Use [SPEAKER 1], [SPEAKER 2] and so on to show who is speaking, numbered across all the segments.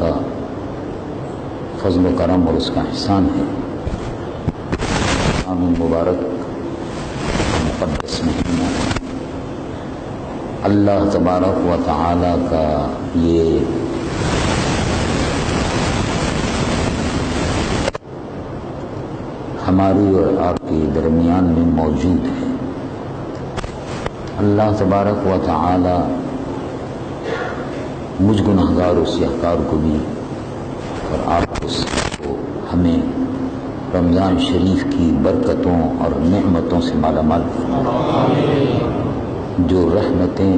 [SPEAKER 1] کا فضل و کرم اور اس کا احسان ہے۔ رمضان مبارک مقدس مہینہ اللہ تبارک و تعالی کا یہ ہماری اور آپ کے درمیان میں موجود ہے۔ اللہ تبارک و تعالی مجھ گنہگار و سیاہکار کو بھی اور آپ کو ہمیں رمضان شریف کی برکتوں اور نعمتوں سے مالا مال فرمائے۔ جو رحمتیں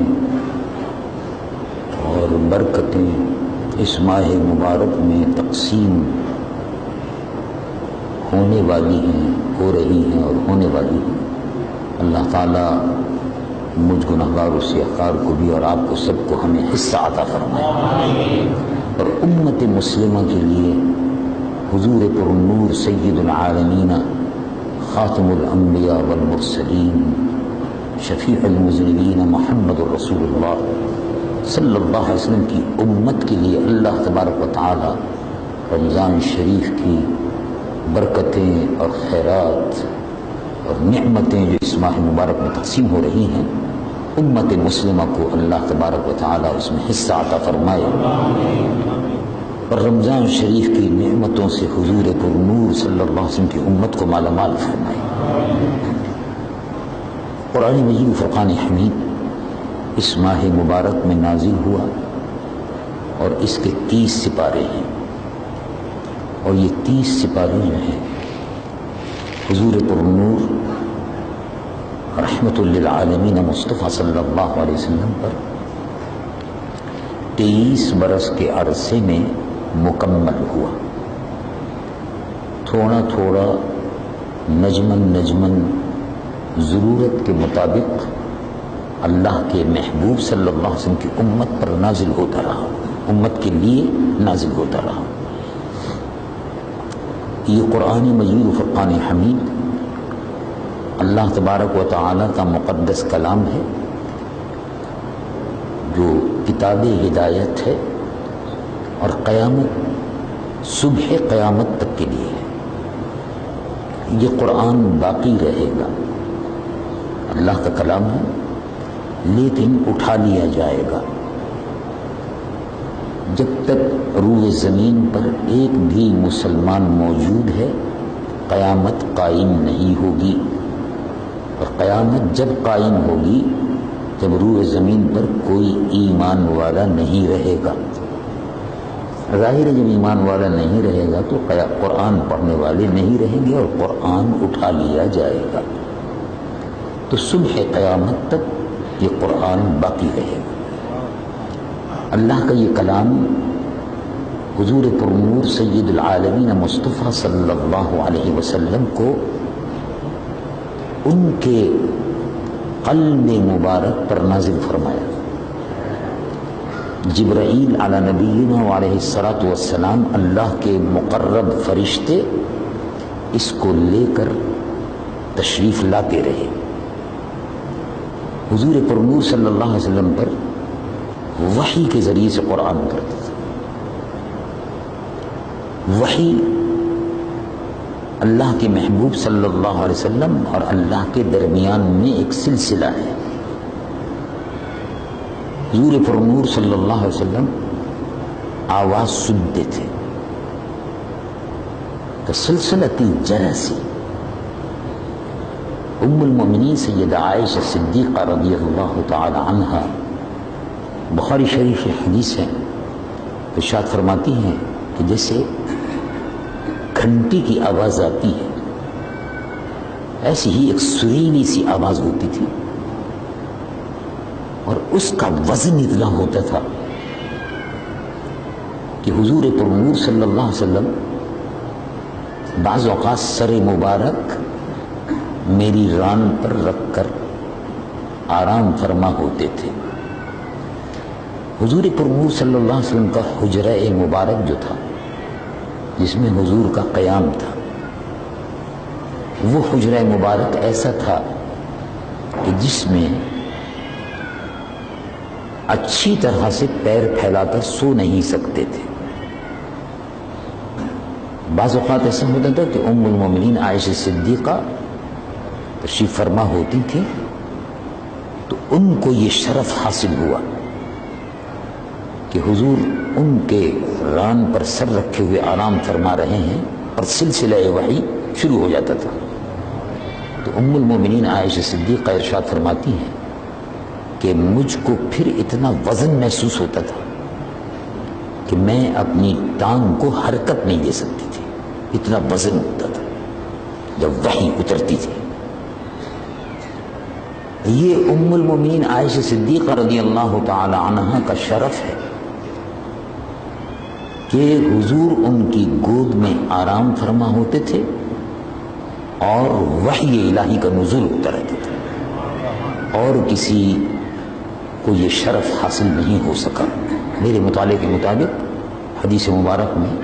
[SPEAKER 1] اور برکتیں اس ماہ مبارک میں تقسیم ہونے والی ہیں، ہو رہی ہیں اور ہونے والی ہیں، اللہ تعالیٰ مجھ گنہگار و سیاہکار کو بھی اور آپ کو سب کو ہمیں حصہ عطا فرمائے۔ اور امت مسلمہ کے لیے حضور پرنور سید العالمین خاتم الانبیاء والمرسلین شفیع المذنبین محمد رسول اللہ صلی اللہ علیہ وسلم کی امت کے لیے اللہ تبارک و تعالی رمضان شریف کی برکتیں اور خیرات اور نعمتیں جو اس ماہ مبارک میں تقسیم ہو رہی ہیں، امت مسلمہ کو اللہ تبارک و تعالی اس میں حصہ عطا فرمائے اور رمضان شریف کی نعمتوں سے حضور پرنور صلی اللہ علیہ وسلم کی امت کو مالا مال فرمائے۔ قرآن مجید و فرقان حمید اس ماہ مبارک میں نازل ہوا اور اس کے 30 سپارے ہیں، اور یہ 30 سپارے جو ہیں حضور پرنور رحمت للعالمین مصطفیٰ صلی اللہ علیہ وسلم پر 23 برس کے عرصے میں مکمل ہوا۔ تھوڑا تھوڑا نجمن ضرورت کے مطابق اللہ کے محبوب صلی اللہ علیہ وسلم کی امت پر نازل ہوتا رہا، امت کے لیے نازل ہوتا رہا۔ یہ قرآن مجید و فرقان حمید اللہ تبارک و تعالی کا مقدس کلام ہے، جو کتاب ہدایت ہے اور قیامت صبح قیامت تک کے لیے ہے۔ یہ قرآن باقی رہے گا، اللہ کا کلام ہے، لیکن اٹھا لیا جائے گا۔ جب تک روح زمین پر ایک بھی مسلمان موجود ہے قیامت قائم نہیں ہوگی، اور قیامت جب قائم ہوگی جب روح زمین پر کوئی ایمان والا نہیں رہے گا۔ ظاہر ہے جب ایمان والا نہیں رہے گا تو قرآن پڑھنے والے نہیں رہیں گے اور قرآن اٹھا لیا جائے گا، تو صبح قیامت تک یہ قرآن باقی رہے گا۔ اللہ کا یہ کلام حضور پرنور سید العالمین مصطفیٰ صلی اللہ علیہ وسلم کو ان کے قلب مبارک پر نازل فرمایا۔ جبرائیل علی نبینا علیہ الصلاۃ والسلام اللہ کے مقرب فرشتے اس کو لے کر تشریف لاتے رہے۔ حضور پرنور صلی اللہ علیہ وسلم پر وحی کے ذریعے سے قرآن اترتا تھا۔ وحی اللہ کے محبوب صلی اللہ علیہ وسلم اور اللہ کے درمیان میں ایک سلسلہ ہے۔ حضور پرنور صلی اللہ علیہ وسلم آواز سنتے تھے کہ سلسلۃ الجرس، ام المؤمنین سیدہ عائشہ صدیقہ رضی اللہ تعالی عنہا بخاری شریف حدیث ہے، ارشاد فرماتی ہیں کہ جیسے گھنٹی کی آواز آتی ہے ایسی ہی ایک سریلی سی آواز ہوتی تھی، اور اس کا وزن اتنا ہوتا تھا کہ حضور پرنور صلی اللہ علیہ وسلم بعض اوقات سر مبارک میری ران پر رکھ کر آرام فرما ہوتے تھے۔ حضور پرنور صلی اللہ علیہ وسلم کا حجرہ مبارک جو تھا جس میں حضور کا قیام تھا، وہ حجرہ مبارک ایسا تھا کہ جس میں اچھی طرح سے پیر پھیلا کر سو نہیں سکتے تھے، بعض اوقات ایسا ہوتا تھا کہ ام المومنین عائشہ صدیقہ تشریف فرما ہوتی تھی تو ان کو یہ شرف حاصل ہوا کہ حضور ان کے ران پر سر رکھے ہوئے آرام فرما رہے ہیں اور سلسلہ وحی شروع ہو جاتا تھا. تو ام المومنین عائشہ صدیقہ ارشاد فرماتی ہیں کہ مجھ کو پھر اتنا وزن محسوس ہوتا تھا کہ میں اپنی ٹانگ کو حرکت نہیں دے سکتی تھی، اتنا وزن ہوتا تھا جب وحی اترتی تھی. یہ ام المومنین عائشہ صدیقہ رضی اللہ تعالی عنہا کا شرف ہے کہ حضور ان کی گود میں آرام فرما ہوتے تھے اور وحی الہی کا نزول ہوتا رہتا تھا، اور کسی کو یہ شرف حاصل نہیں ہو سکا. میرے مطالعے کے مطابق حدیث مبارک میں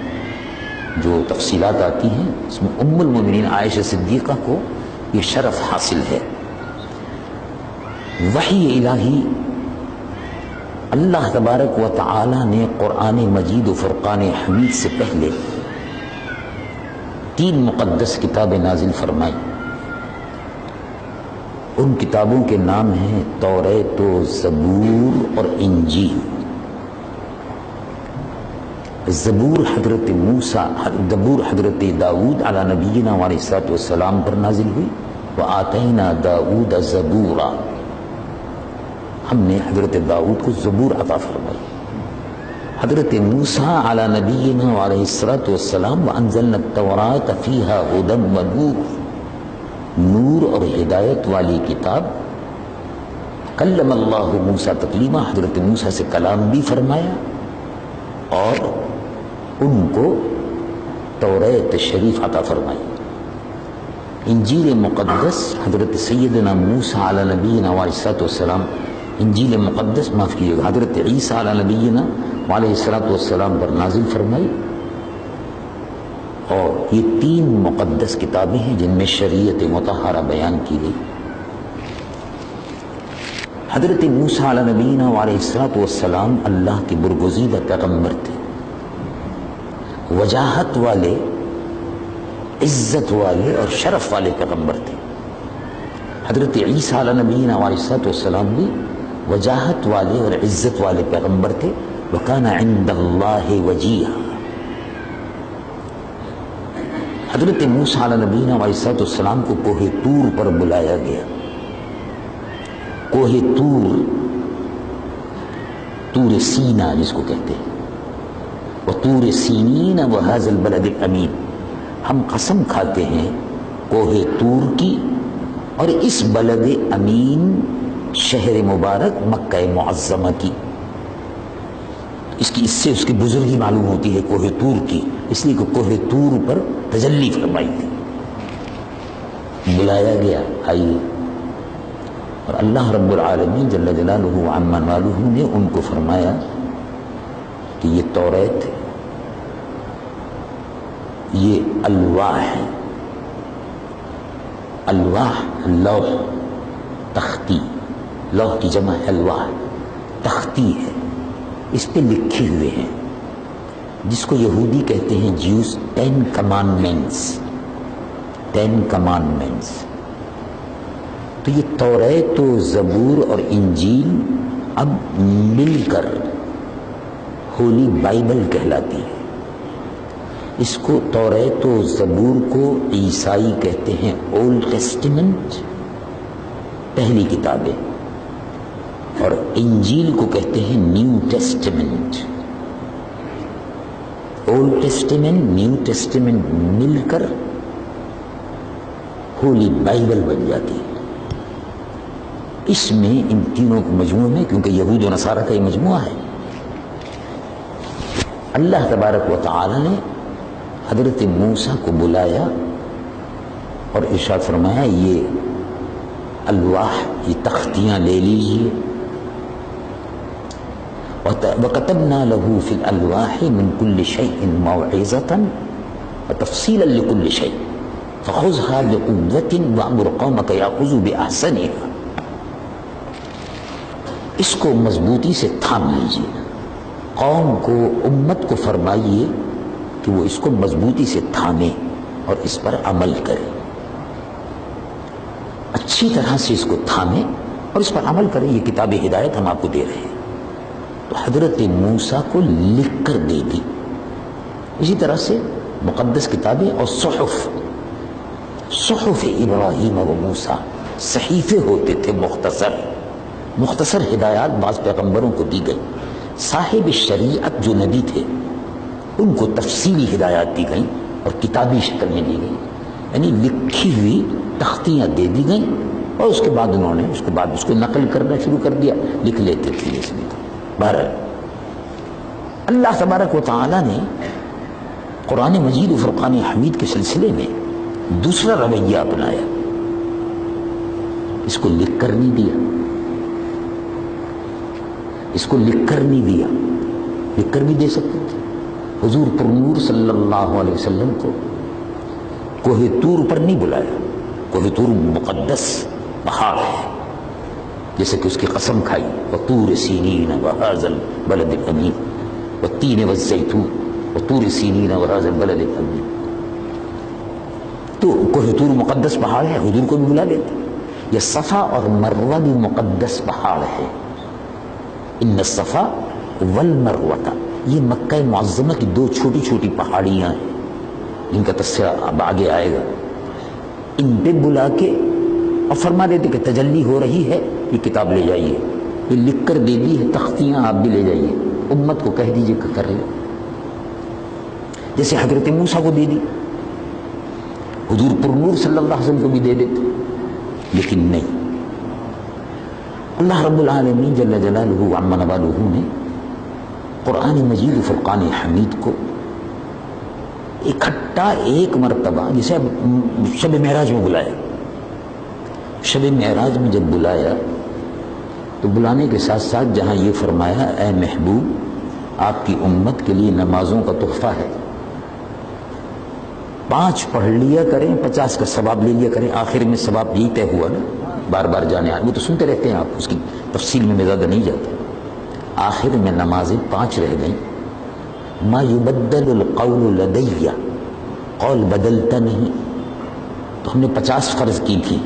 [SPEAKER 1] جو تفصیلات آتی ہیں اس میں ام المومنین عائشہ صدیقہ کو یہ شرف حاصل ہے. وحی الہی اللہ تبارک و تعالی نے قرآن مجید و فرقان حمید سے پہلے 3 مقدس کتابیں نازل فرمائی. ان کتابوں کے نام ہیں توریت و زبور اور انجیل. زبور حضرت موسیٰ، زبور حضرت داؤد علی نبینا علیہ الصلوۃ والسلام پر نازل ہوئی. وآتینا داؤد زبورا، ہم نے حضرت داؤد کو زبور عطا فرمائی. حضرت موسیٰ علی نبینا علیہ الصلوۃ والسلام وانزلنا التوراۃ فیہا ھدی ونور، نور اور ہدایت والی کتاب. کلم اللہ موسیٰ تکلیما، حضرت موسیٰ سے کلام بھی فرمایا اور ان کو توریت شریف عطا فرمائی. انجیل مقدس حضرت سیدنا موسیٰ علی نبینا علیہ الصلوۃ والسلام، انجیل مقدس معاف کیجیے گا، حضرت عیسیٰ علی نبینا علیہ الصلوۃ والسلام پر نازل فرمائی. اور یہ 3 مقدس کتابیں ہیں جن میں شریعت مطہرہ بیان کی گئی. حضرت موسیٰ علی نبینا علیہ الصلوۃ والسلام اللہ کے برگزیدہ پیغمبر تھے، وجاہت والے، عزت والے اور شرف والے پیغمبر تھے. حضرت عیسیٰ علی نبینا علیہ الصلوۃ والسلام بھی وجاہت والے اور عزت والے پیغمبر تھے. وَكَانَ عِندَ اللَّهِ وَجِيهًا. حضرت موسیٰ علیہ نبینا علیہ الصلوۃ والسلام کو کوہ طور پر بلایا گیا. کوہ طور، طور سینا جس کو کہتے ہیں، وَطُورِ سِينِينَ وَهَذَا الْبَلَدِ الْأَمِينَ، ہم قسم کھاتے ہیں کوہ طور کی اور اس بلد امین شہر مبارک مکہ معظمہ کی. اس سے اس کی بزرگی معلوم ہوتی ہے کوہ طور کی، اس لیے کہ کوہ طور پر تجلی فرمائی تھی. بلایا گیا، آئیے. اور اللہ رب العالمین جل جلالہ عما والہ نے ان کو فرمایا کہ یہ توریت، یہ الواح ہے. الواح لوح، تختی، لوح کی جمع ہے الواح، تختی ہے، اس پہ لکھے ہوئے ہیں جس کو یہودی کہتے ہیں جیوز 10 کمانڈمنٹس. 10 کمانڈمنٹس. تو یہ توریت و زبور اور انجیل اب مل کر ہولی بائبل کہلاتی ہے. اس کو توریت و زبور کو عیسائی کہتے ہیں اولڈ ٹیسٹیمنٹ، پہلی کتابیں، اور انجیل کو کہتے ہیں new testament. Old testament, new testament مل کر ہولی بائبل بن جاتی ہے. اس میں ان تینوں کے مجموعے میں، کیونکہ یہود و نصارہ کا یہ مجموعہ ہے، اللہ تبارک و تعالی نے حضرت موسیٰ کو بلایا اور ارشاد فرمایا یہ الواح، یہ تختیاں لے لیجئے. وَكَتَبْنَا لَهُ فِي الْأَلْوَاحِ مِنْ كُلِّ شَيْءٍ مَوْعِظَةً وَتَفْصِيلًا لِكُلِّ شَيْءٍ فَخُذْهَا بِقُوَّةٍ وَأْمُرْ قَوْمَكَ يَأْخُذُوا بِأَحْسَنِهَا. اس کو مضبوطی سے تھام لیجیے، قوم کو، امت کو فرمائیے کہ وہ اس کو مضبوطی سے تھامے اور اس پر عمل کرے، اچھی طرح سے اس کو تھامے اور اس پر عمل کرے. یہ کتاب ہدایت ہم آپ کو دے رہے ہیں. تو حضرت موسیٰ کو لکھ کر دے دی. اسی طرح سے مقدس کتابیں اور صحف ابراہیم و موسیٰ صحیفے ہوتے تھے، مختصر ہدایات بعض پیغمبروں کو دی گئی. صاحب شریعت جو نبی تھے ان کو تفصیلی ہدایات دی گئیں اور کتابی شکل میں دی گئی، یعنی لکھی ہوئی تختیاں دے دی گئیں اور اس کے بعد انہوں نے اس کو نقل کرنا شروع کر دیا، لکھ لیتے تھے. اس میں بہرحال اللہ تبارک و تعالی نے قرآن مجید و فرقان حمید کے سلسلے میں دوسرا رویہ اپنایا. اس کو لکھ کر نہیں دیا، لکھ کر بھی دے سکتے تھے. حضور پر نور صلی اللہ علیہ وسلم کو کوہ طور پر نہیں بلایا. کوہ طور مقدس پہاڑ ہے، جیسے کہ اس کی قسم کھائی وطور سینین وہذا البلد الامین والتین والزیتون وطور سینین وہذا البلد الامین. تو کوہ طور مقدس پہاڑ ہے، حضور کو بھی بلا لیتے. یہ صفا اور مروہ بھی مقدس پہاڑ ہے. ان الصفا والمروہ، یہ مکہ معظمہ کی دو چھوٹی چھوٹی پہاڑیاں ہیں جن کا تذکرہ اب آگے آئے گا. ان پہ بلا کے اور فرما دیتے کہ تجلی ہو رہی ہے، یہ کتاب لے جائیے. یہ لکھ کر دے دی ہے، تختیاں آپ بھی لے جائیے، امت کو کہہ دیجئے کہ کر رہے. جیسے حضرت موسیٰ کو دے دی، حضور پر نور صلی اللہ علیہ وسلم کو بھی دے دیتے. لیکن نہیں، اللہ رب العالمین جل جلالہ عم نوالہ نے قرآن مجید و فرقان حمید کو اکٹھا ایک مرتبہ، جسے شب معراج میں بلایا. شب معراج میں جب بلایا تو بلانے کے ساتھ ساتھ جہاں یہ فرمایا اے محبوب آپ کی امت کے لیے نمازوں کا تحفہ ہے، 5 پڑھ لیا کریں، 50 کا ثواب لے لیا کریں. آخر میں ثواب یہی طے ہوا نا، بار بار جانے آنے وہ تو سنتے رہتے ہیں آپ، اس کی تفصیل میں زیادہ نہیں جاتا. آخر میں نمازیں 5 رہ گئیں. ما یبدل القول لدی، قول بدلتا نہیں. تو ہم نے 50 فرض کی تھی،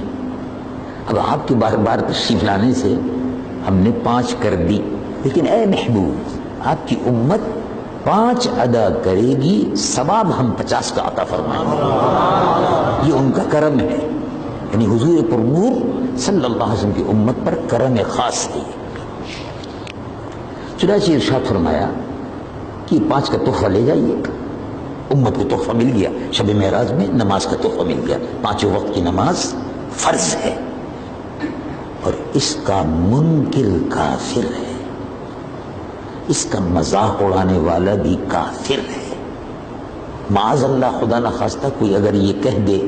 [SPEAKER 1] اب آپ کے بار بار تشریف لانے سے ہم نے 5 کر دی. لیکن اے محبوب آپ کی امت 5 ادا کرے گی، ثواب ہم 50 کا عطا فرمائیں گے. یہ ان کا کرم ہے، یعنی حضور پر نور صلی اللہ علیہ وسلم کی امت پر کرم خاص ہے. چنانچہ ارشاد فرمایا کہ 5 کا تحفہ لے جائیے. امت کو تحفہ مل گیا، شب معراج میں نماز کا تحفہ مل گیا. 5 وقت کی نماز فرض ہے، اور اس کا منکر کافر ہے، اس کا مذاق اڑانے والا بھی کافر ہے. معاذ اللہ، خدا نہ خواستہ کوئی اگر یہ کہہ دے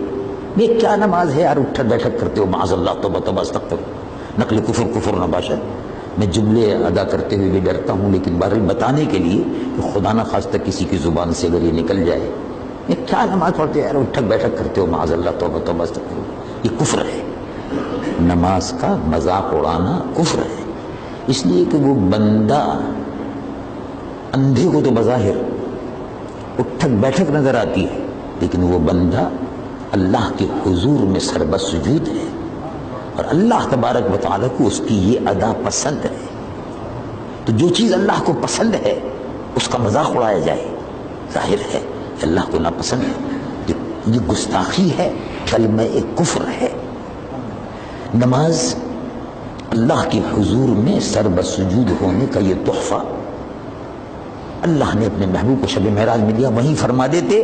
[SPEAKER 1] یہ کیا نماز ہے یار، اٹھک بیٹھک کرتے ہو، معاذ اللہ توبہ توبہ استغفر، نقل کفر نہ باشد. میں جملے ادا کرتے ہوئے بھی ڈرتا ہوں، لیکن بہرحال بتانے کے لیے کہ خدا نہ خواستہ کسی کی زبان سے اگر یہ نکل جائے یہ کیا نماز پڑھتے ہو یار، اٹھک بیٹھک کرتے ہو، معاذ اللہ توبہ توبہ استغفر، یہ کفر ہے. نماز کا مذاق اڑانا کفر ہے. اس لیے کہ وہ بندہ اندھے کو تو بظاہر اٹھک بیٹھک نظر آتی ہے، لیکن وہ بندہ اللہ کے حضور میں سربہ سجود ہے، اور اللہ تبارک و تعالیٰ کو اس کی یہ ادا پسند ہے. تو جو چیز اللہ کو پسند ہے اس کا مذاق اڑایا جائے، ظاہر ہے کہ اللہ کو ناپسند ہے. یہ گستاخی ہے، کلمہ کفر ہے. نماز اللہ کے حضور میں سربہ سجود ہونے کا یہ تحفہ اللہ نے اپنے محبوب کو شب معراج میں دیا. وہیں فرما دیتے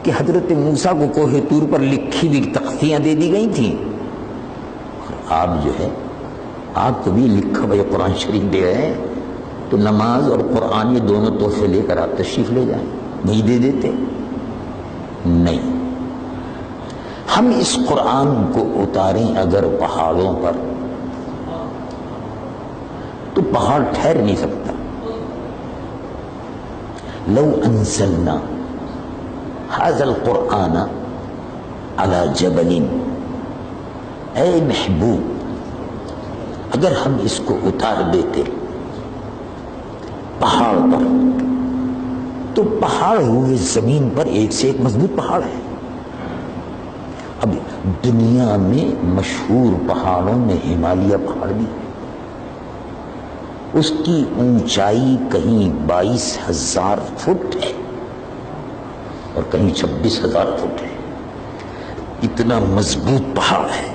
[SPEAKER 1] کہ حضرت موسیٰ کو کوہ طور پر لکھی ہوئی تختیاں دے دی گئی تھیں، اور آپ جو ہے آپ کو بھی لکھا ہوا قرآن شریف دے رہے ہیں. تو نماز اور قرآن یہ دونوں تحفے لے کر آپ تشریف لے جائیں. نہیں دے دیتے؟ نہیں. ہم اس قرآن کو اتاریں اگر پہاڑوں پر تو پہاڑ ٹھہر نہیں سکتا. لو انزلنا هذا القرآن على جبل، اے محبوب اگر ہم اس کو اتار دیتے پہاڑ پر تو پہاڑ ہوئے زمین پر ایک سے ایک مضبوط پہاڑ ہے. اب دنیا میں مشہور پہاڑوں میں ہمالیہ پہاڑ بھی ہے. اس کی اونچائی کہیں 22,000 فٹ ہے اور کہیں 26,000 فٹ ہے. اتنا مضبوط پہاڑ ہے.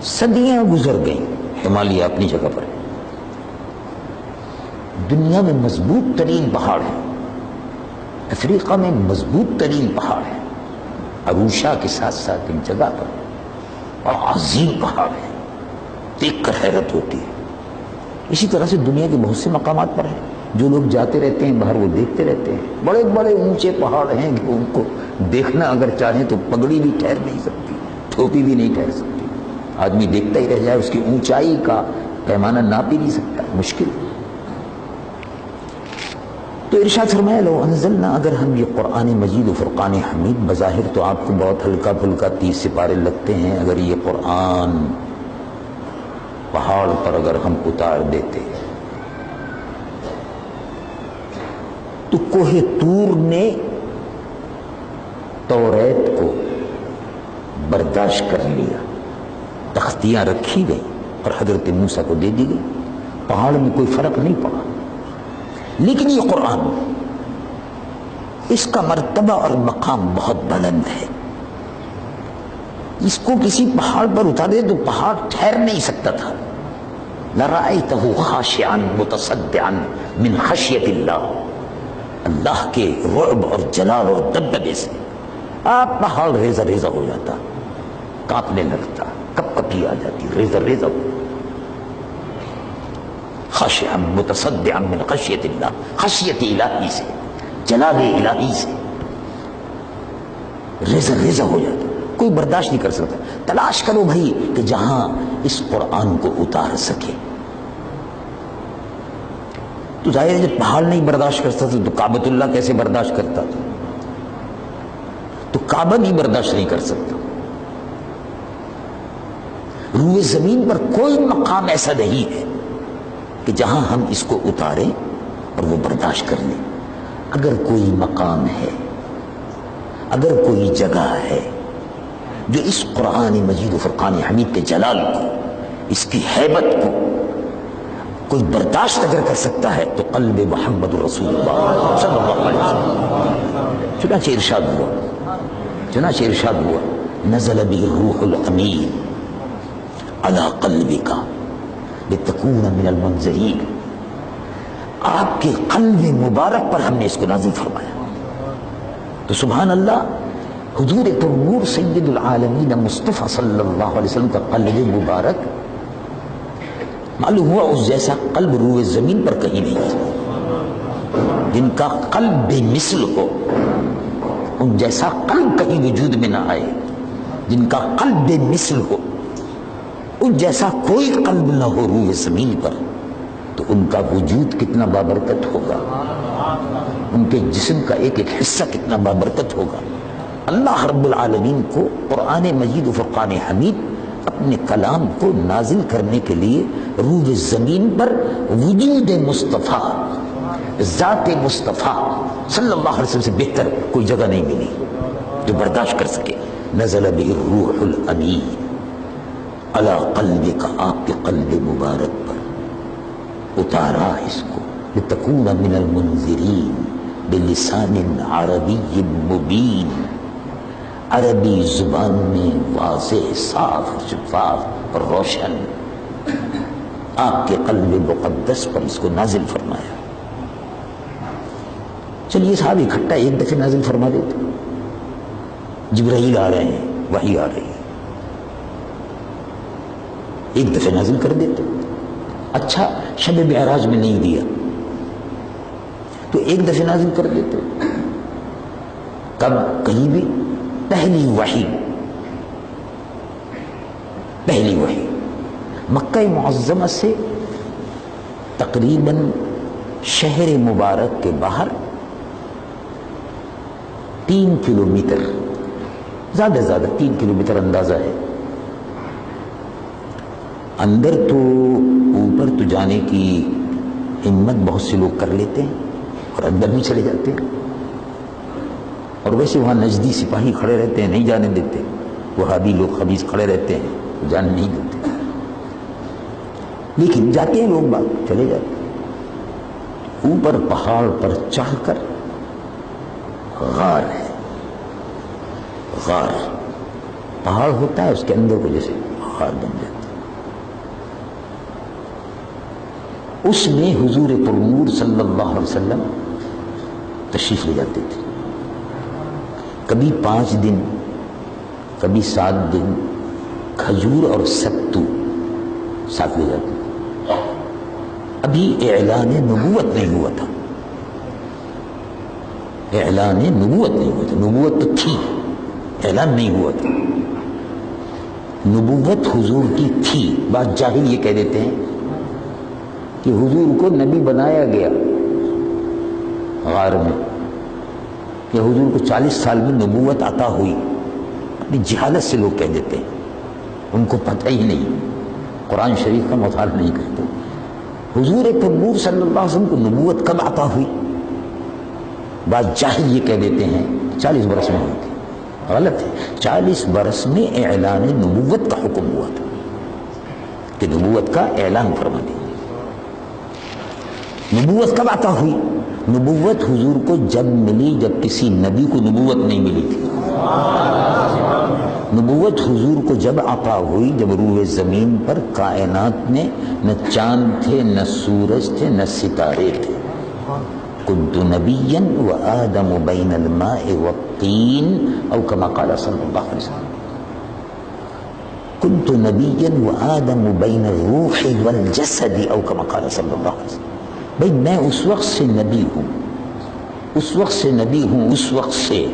[SPEAKER 1] صدیاں گزر گئیں، ہمالیہ اپنی جگہ پر ہے. دنیا میں مضبوط ترین پہاڑ ہے. افریقہ میں مضبوط ترین پہاڑ ہے. اروشا کے ساتھ ساتھ ان جگہ پر اور عظیم پہاڑ ہے، دیکھ کر حیرت ہوتی ہے. اسی طرح سے دنیا کے بہت سے مقامات پر ہیں. جو لوگ جاتے رہتے ہیں باہر وہ دیکھتے رہتے ہیں. بڑے بڑے اونچے پہاڑ ہیں کہ ان کو دیکھنا اگر چاہیں تو پگڑی بھی ٹھہر نہیں سکتی، ٹوپی بھی نہیں ٹھہر سکتی. آدمی دیکھتا ہی رہ جائے، اس کی اونچائی کا پیمانہ ناپ ہی نہیں سکتا، مشکل. تو ارشاد فرمایا لو انزلنا، اگر ہم یہ قرآن مجید و فرقان حمید، بظاہر تو آپ کو بہت ہلکا پھلکا 30 سپارے لگتے ہیں، اگر یہ قرآن پہاڑ پر اگر ہم اتار دیتے تو کوہ طور نے توریت کو برداشت کر لیا. تختیاں رکھی گئی اور حضرت موسیٰ کو دے دی گئی. پہاڑ میں کوئی فرق نہیں پڑا. لیکن یہ قرآن، اس کا مرتبہ اور مقام بہت بلند ہے. اس کو کسی پہاڑ پر اتارے تو پہاڑ ٹھہر نہیں سکتا تھا. لَرَأَيْتَهُ خَاشِعًا مُتَصَدِّعًا مِنْ خَشْيَةِ اللَّهِ، اللہ کے رعب اور جلال اور دبدبے سے آپ پہاڑ ریزہ ریزہ ہو جاتا، کانپنے لگتا، کپ کپی آ جاتی، ریزہ ریزہ ہو. خاشعا متصدعا من خشیت اللہ، خشیت الہی سے، جلال الہی سے ریزہ ریزہ ہو جاتا، کوئی برداشت نہیں کر سکتا. تلاش کرو بھائی کہ جہاں اس قرآن کو اتار سکے. تو ظاہر ہے جب پہاڑ نہیں برداشت کرتا تھا تو کعبۃ اللہ کیسے برداشت کرتا تھا؟ تو کعبہ نہیں برداشت نہیں کر سکتا. روئے زمین پر کوئی مقام ایسا نہیں ہے کہ جہاں ہم اس کو اتاریں اور وہ برداشت کر لیں. اگر کوئی مقام ہے، اگر کوئی جگہ ہے جو اس قرآن مجید و فرقان حمید کے جلال کو، اس کی ہیبت کو کوئی برداشت اگر کر سکتا ہے تو قلب محمد رسول اللہ صلی اللہ علیہ وسلم. چنانچہ ارشاد ہوا نزل به الروح الامین علی قلبک لتکون من المنذرین. آپ کے قلب مبارک پر ہم نے اس کو نازل فرمایا. تو سبحان اللہ، حضور نور سید العالمین مصطفیٰ صلی اللہ علیہ وسلم کا قلب مبارک معلوم ہوا اس جیسا قلب روئے زمین پر کہیں نہیں تھا. جن کا قلب بے مثل ہو، ان جیسا قلب کہیں وجود میں نہ آئے. جن کا قلب بے مثل ہو، ان جیسا کوئی قلب نہ ہو روئے زمین پر، تو ان کا وجود کتنا بابرکت ہوگا، ان کے جسم کا ایک ایک حصہ کتنا بابرکت ہوگا. اللہ رب العالمین کو قرآن مجید و فرقان حمید اپنے کلام کو نازل کرنے کے لیے روئے زمین پر وجود مصطفیٰ، ذات مصطفیٰ صلی اللہ علیہ وسلم سے بہتر کوئی جگہ نہیں ملی جو برداشت کر سکے. نزل به الروح الامین علی قلبک، آپ کے قلب مبارک پر اتارا اس کو، لتکون من المنذرین بلسان عربی مبین، عربی زبان میں واضح، صاف، شفاف اور روشن. آپ کے قلب مقدس پر اس کو نازل فرمایا. چلیے صاحب اکٹھا ایک دفعہ نازل فرما دیتے، جبرائیل آ رہے ہیں، وحی آ رہی ہے، ایک دفعہ نازل کر دیتے. اچھا شب معراج میں نہیں دیا تو ایک دفعہ نازل کر دیتے. کب؟ کہیں بھی پہلی وحی مکہ معظمہ سے تقریباً شہر مبارک کے باہر 3 کلومیٹر، زیادہ 3 کلومیٹر اندازہ ہے. اندر تو اوپر تو جانے کی ہمت بہت سے لوگ کر لیتے ہیں، اور اندر بھی چلے جاتے ہیں، اور ویسے وہاں نجدی سپاہی کھڑے رہتے ہیں، نہیں جانے دیتے، وہابی لوگ خبیث کھڑے رہتے ہیں، جانے نہیں دیتے، لیکن جاتے ہیں لوگ باغ، چلے جاتے ہیں۔ اوپر پہاڑ پر چڑھ کر غار ہے، غار پہاڑ ہوتا ہے، اس کے اندر کو جیسے غار بن جاتا ہے، اس میں حضور پرنور صلی اللہ علیہ وسلم تشریف لے جاتے تھے، کبھی 5 دن، کبھی 7 دن، کھجور اور ستو ساتھ لے جاتے تھے۔ ابھی اعلان نبوت نہیں ہوا تھا، اعلان نبوت نہیں ہوا تھا، نبوت تو تھی، اعلان نہیں ہوا تھا، نبوت حضور کی تھی۔ بعض جاہل یہ کہہ دیتے ہیں کہ حضور کو نبی بنایا گیا غار میں، کہ حضور کو 40 سال میں نبوت عطا ہوئی، اپنی جہالت سے لوگ کہہ دیتے ہیں، ان کو پتہ ہی نہیں، قرآن شریف کا مطالعہ نہیں کرتے۔ حضور پرنور صلی اللہ علیہ وسلم کو نبوت کب عطا ہوئی؟ بعض جاہل یہ کہہ دیتے ہیں 40 برس میں ہوئی تھی، غلط ہے، 40 برس میں اعلان نبوت کا حکم ہوا تھا کہ نبوت کا اعلان فرما دیا۔ نبوت کب عطا ہوئی؟ نبوت حضور کو جب ملی جب کسی نبی کو نبوت نہیں ملی تھی۔ نبوت حضور کو جب عطا ہوئی جب روئے زمین پر کائنات میں نہ چاند تھے، نہ سورج تھے، نہ ستارے تھے۔ کنت نبیا وآدم بین الماء والطین او کما قال صلی اللہ علیہ وسلم، کنت نبیا وآدم بین الروح والجسد او کما قال صلی اللہ علیہ وسلم۔ بھئی میں اس وقت سے نبی ہوں، اس وقت سے نبی ہوں، اس وقت سے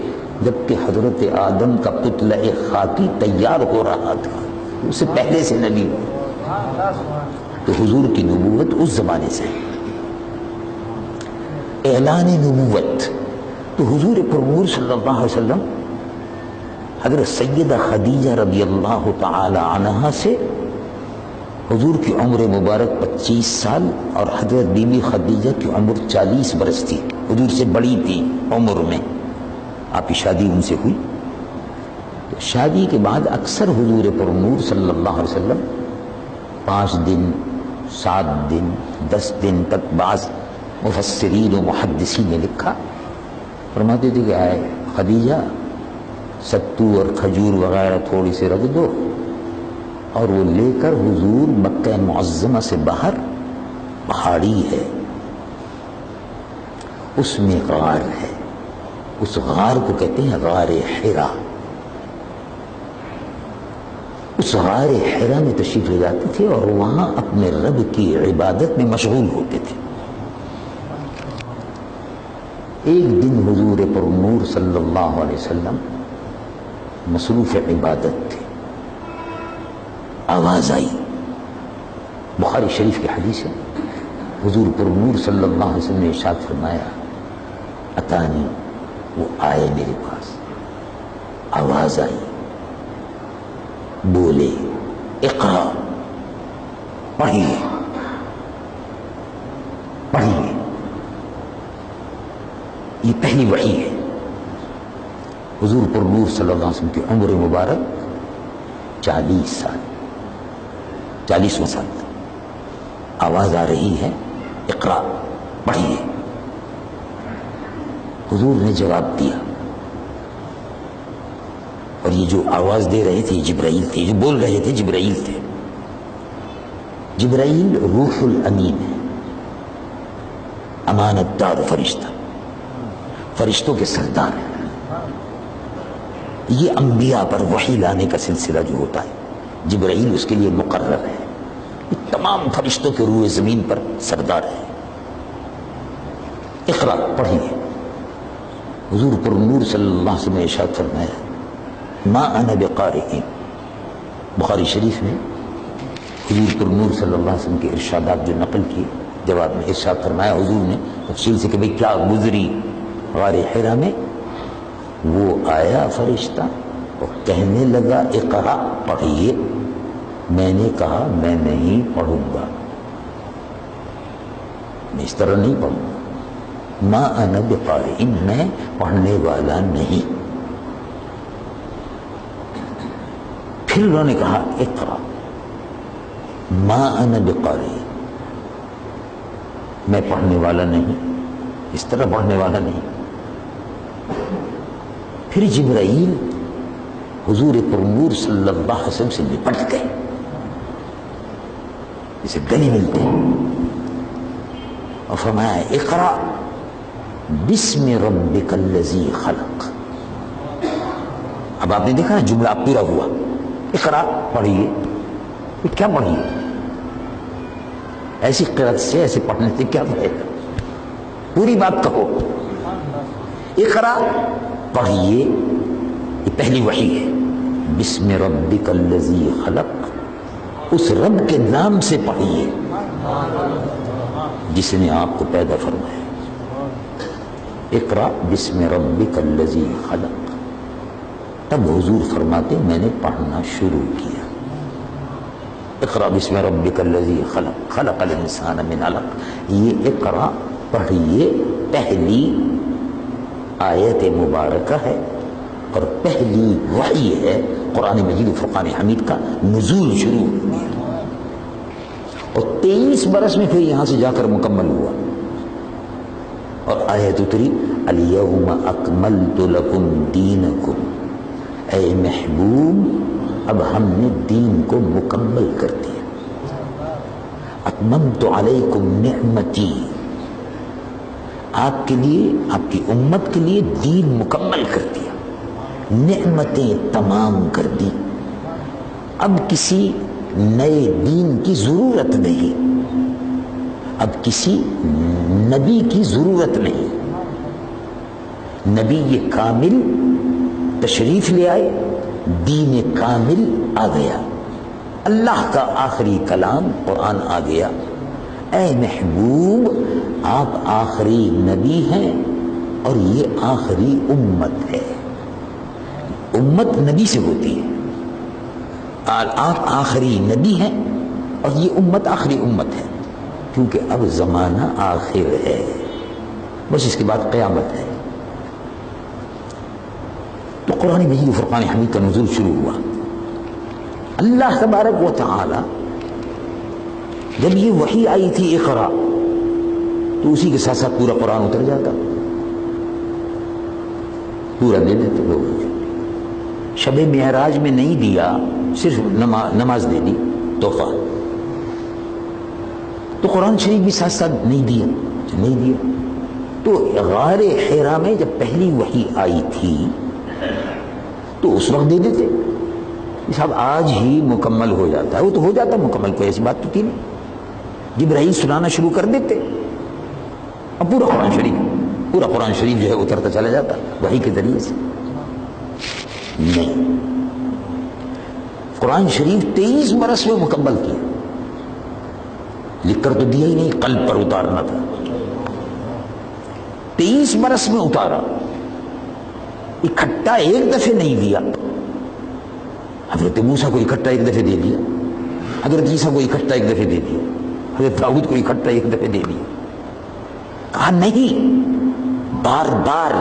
[SPEAKER 1] جبکہ حضرت آدم کا پتلہ خاکی تیار ہو رہا تھا، اس سے پہلے سے نبی ہوں۔ تو حضور کی نبوت اس زمانے سے ہے۔ اعلان نبوت تو حضور پرنور صلی اللہ علیہ وسلم حضرت سیدہ خدیجہ رضی اللہ تعالی عنہا سے، حضور کی عمر مبارک 25 سال اور حضرت بی بی خدیجہ کی عمر 40 برس تھی، حضور سے بڑی تھی عمر میں، آپ کی شادی ان سے ہوئی۔ تو شادی کے بعد اکثر حضور پرنور صلی اللہ علیہ وسلم 5 دن، 7 دن، 10 دن تک، بعض مفسرین و محدثین نے لکھا، فرماتے تھے کہ آئے خدیجہ ستو اور کھجور وغیرہ تھوڑی سی رکھ دو، اور وہ لے کر حضور مکہ معظمہ سے باہر پہاڑی ہے، اس میں غار ہے، اس غار کو کہتے ہیں غار حرا، اس غار حرا میں تشریف لے جاتے تھے اور وہاں اپنے رب کی عبادت میں مشغول ہوتے تھے۔ ایک دن حضور پرنور صلی اللہ علیہ وسلم مصروف عبادت تھے، آواز آئی، بخاری شریف کی حدیث ہے، حضور پرنور صلی اللہ علیہ وسلم نے ارشاد فرمایا، اتانی، وہ آئے میرے پاس، آواز آئی، بولے اقرا، پڑھیے پڑھیے، یہ پہلی وحی ہے۔ حضور پرنور صلی اللہ علیہ وسلم کی عمر مبارک 40 سال، 40واں سال، آواز آ رہی ہے اقرا، پڑھیے۔ حضور نے جواب دیا، اور یہ جو آواز دے رہے تھے جبرائیل تھے، جو بول رہے تھے جبرائیل تھے۔ جبرائیل روح الامین ہے، امانت دار فرشتہ، فرشتوں کے سردار ہیں۔ یہ انبیاء پر وحی لانے کا سلسلہ جو ہوتا ہے، جبرائیل اس کے لیے مقرر ہے، یہ تمام فرشتوں کے روح زمین پر سردار ہے۔ اقرا، پڑھیے۔ حضور پر نور صلی اللہ علیہ وسلم نے ارشاد فرمایا، ما انا بقارئ، بخاری شریف میں حضور پر نور صلی اللہ علیہ وسلم کے ارشادات جو نقل کیے، جواب میں ارشاد فرمایا حضور نے تفصیل سے کہ بھئی کیا گزری غار حرا میں، وہ آیا فرشتہ اور کہنے لگا اقرا، پڑھیے۔ میں نے کہا میں نہیں پڑھوں گا، میں اس طرح نہیں پڑھوں گا، ما انا بقارئ، میں پڑھنے والا نہیں۔ پھر انہوں نے کہا اقرا، ما انا بقارئ، میں پڑھنے والا نہیں، اس طرح پڑھنے والا نہیں۔ پھر جبرائیل حضور پرنور صلی اللہ علیہ وسلم سے لپٹ گئے، جسے گلے ملتے ہیں، اور فرمایا اقرا بسم ربک الذی خلق۔ اب آپ نے دیکھا نا جملہ پورا ہوا، اقرا پڑھیے، کیا پڑھیے؟ ایسی قرأت سے، ایسے پڑھنے سے کیا فائدہ؟ پوری بات کہو۔ اقرا پڑھیے، یہ پہلی وحی ہے، بسم ربک الذی خلق، اس رب کے نام سے پڑھیے جس نے آپ کو پیدا فرمایا۔ اقرا بسم ربک الذی خلق۔ تب حضور فرماتے میں نے پڑھنا شروع کیا، اقرا بسم ربک الذی خلق خلق الانسان من علق۔ یہ اقرا پڑھیے پہلی آیت مبارکہ ہے اور پہلی وحی ہے، قرآن مجید و فرقان حمید کا نزول شروع ہو گیا، اور 23 برس میں پھر یہاں سے جا کر مکمل ہوا، اور آیت اتری الیوم اکملت لکم دینکم، اے محبوب اب ہم نے دین کو مکمل کر دیا، اتممت علیکم نعمتی، آپ کے لیے، آپ کی امت کے لیے دین مکمل کر دیا، نعمتیں تمام کر دی، اب کسی نئے دین کی ضرورت نہیں، اب کسی نبی کی ضرورت نہیں، نبی یہ کامل تشریف لے آئے، دین کامل آ گیا، اللہ کا آخری کلام قرآن آ گیا۔ اے محبوب آپ آخری نبی ہیں اور یہ آخری امت ہے، امت نبی سے ہوتی ہے، آپ آخری نبی ہیں اور یہ امت آخری امت ہے، کیونکہ اب زمانہ آخر ہے، بس اس کے بعد قیامت ہے۔ تو قرآن مجید و فرقان حمید کا نزول شروع ہوا۔ اللہ تبارک و تعالی جب یہ وحی آئی تھی اقرا، تو اسی کے ساتھ ساتھ پورا قرآن اتر جاتا، پورا دے دیتے لوگ۔ شب معراج میں نہیں دیا، صرف نماز دے دی تحفہ، تو قرآن شریف بھی ساتھ ساتھ نہیں دیا۔ تو غار حرا میں جب پہلی وحی آئی تھی تو اس وقت دے دیتے، صاحب آج ہی مکمل ہو جاتا ہے، وہ تو ہو جاتا مکمل، کوئی ایسی بات تو تھی نہیں، جبرائیل سنانا شروع کر دیتے، اب پورا قرآن شریف جو ہے اترتا چلا جاتا وحی کے ذریعے سے۔ نہیں، قرآن شریف 23 برس میں مکمل کیا، لکھ کر تو دیا ہی نہیں، قلب پر اتارنا تھا، 23 برس میں اتارا، اکٹھا ایک دفعہ نہیں دیا۔ حضرت موسیٰ کو اکٹھا ایک دفعہ دے دیا، حضرت عیسیٰ کو اکٹھا ایک دفعہ دے دیا، حضرت داؤد کو اکٹھا ایک دفعہ دے دیا۔ کہا نہیں، بار بار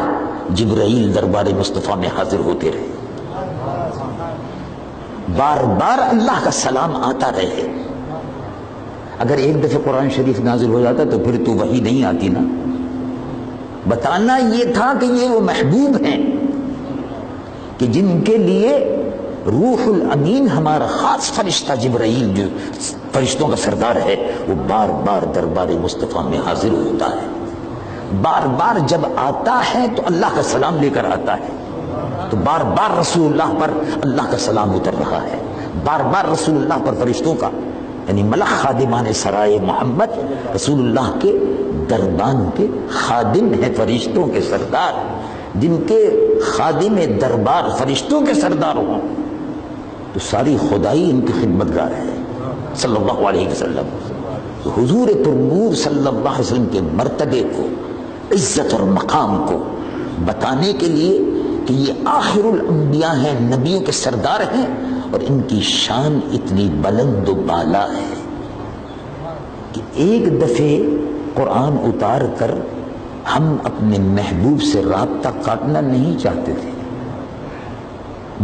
[SPEAKER 1] جبرائیل دربار مصطفیٰ میں حاضر ہوتے رہے، بار بار اللہ کا سلام آتا رہے۔ اگر ایک دفعہ قرآن شریف نازل ہو جاتا تو پھر تو وحی نہیں آتی نا، بتانا یہ تھا کہ یہ وہ محبوب ہیں کہ جن کے لیے روح الامین ہمارا خاص فرشتہ جبرائیل جو فرشتوں کا سردار ہے، وہ بار بار دربار مصطفیٰ میں حاضر ہوتا ہے، بار بار جب آتا ہے تو اللہ کا سلام لے کر آتا ہے، تو بار بار رسول اللہ پر اللہ کا سلام اتر رہا ہے، بار بار رسول اللہ پر فرشتوں کا، یعنی ملک خادمان سرائے محمد رسول اللہ کے دربان کے خادم ہیں، فرشتوں کے سردار، جن کے خادم دربار فرشتوں کے سردار ہوں تو ساری خدائی ان کی خدمت گار ہے صلی اللہ علیہ وسلم۔ تو حضور پرنور صلی اللہ علیہ وسلم کے مرتبے کو، عزت اور مقام کو بتانے کے لیے کہ یہ آخر الانبیاء ہیں، نبیوں کے سردار ہیں، اور ان کی شان اتنی بلند و بالا ہے کہ ایک دفعہ قرآن اتار کر ہم اپنے محبوب سے رابطہ کاٹنا نہیں چاہتے تھے.